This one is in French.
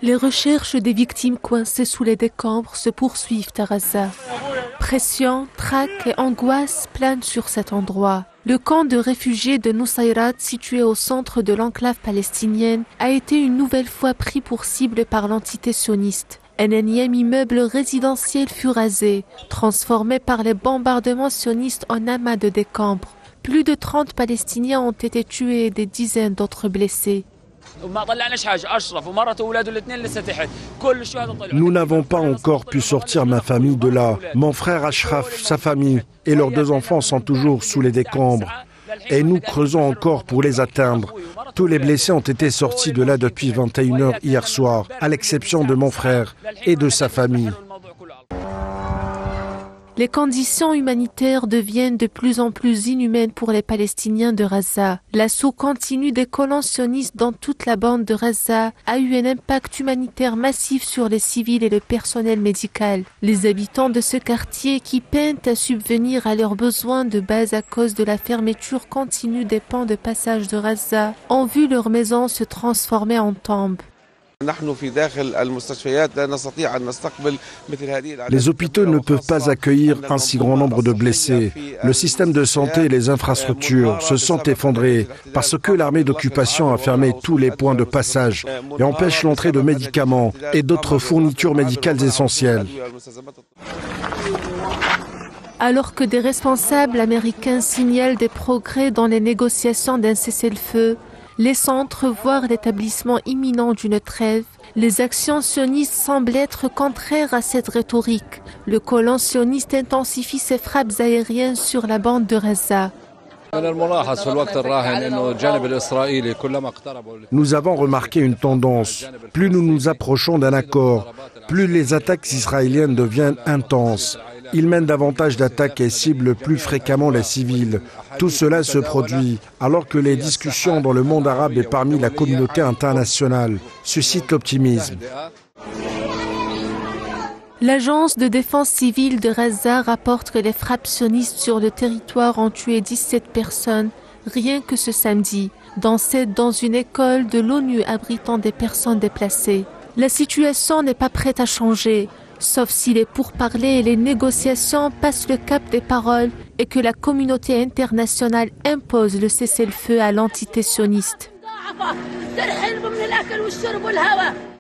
Les recherches des victimes coincées sous les décombres se poursuivent à Gaza. Pression, trac et angoisse planent sur cet endroit. Le camp de réfugiés de Nusayrat, situé au centre de l'enclave palestinienne, a été une nouvelle fois pris pour cible par l'entité sioniste. Un énième immeuble résidentiel fut rasé, transformé par les bombardements sionistes en amas de décombres. Plus de 30 Palestiniens ont été tués et des dizaines d'autres blessés. Nous n'avons pas encore pu sortir ma famille de là. Mon frère Ashraf, sa famille et leurs 2 enfants sont toujours sous les décombres. Et nous creusons encore pour les atteindre. Tous les blessés ont été sortis de là depuis 21h hier soir, à l'exception de mon frère et de sa famille. Les conditions humanitaires deviennent de plus en plus inhumaines pour les Palestiniens de Gaza. L'assaut continu des colons sionistes dans toute la bande de Gaza a eu un impact humanitaire massif sur les civils et le personnel médical. Les habitants de ce quartier, qui peinent à subvenir à leurs besoins de base à cause de la fermeture continue des ponts de passage de Gaza, ont vu leurs maisons se transformer en tombes. Les hôpitaux ne peuvent pas accueillir un si grand nombre de blessés. Le système de santé et les infrastructures se sont effondrés parce que l'armée d'occupation a fermé tous les points de passage et empêche l'entrée de médicaments et d'autres fournitures médicales essentielles. Alors que des responsables américains signalent des progrès dans les négociations d'un cessez-le-feu, laissant entrevoir l'établissement imminent d'une trêve, les actions sionistes semblent être contraires à cette rhétorique. Le colon sioniste intensifie ses frappes aériennes sur la bande de Gaza. Nous avons remarqué une tendance. Plus nous nous approchons d'un accord, plus les attaques israéliennes deviennent intenses. Ils mènent davantage d'attaques et ciblent plus fréquemment les civils. Tout cela se produit alors que les discussions dans le monde arabe et parmi la communauté internationale suscitent l'optimisme. L'agence de défense civile de Gaza rapporte que les frappes sionistes sur le territoire ont tué 17 personnes, rien que ce samedi, dans une école de l'ONU abritant des personnes déplacées. La situation n'est pas prête à changer, sauf si les pourparlers et les négociations passent le cap des paroles et que la communauté internationale impose le cessez-le-feu à l'entité sioniste.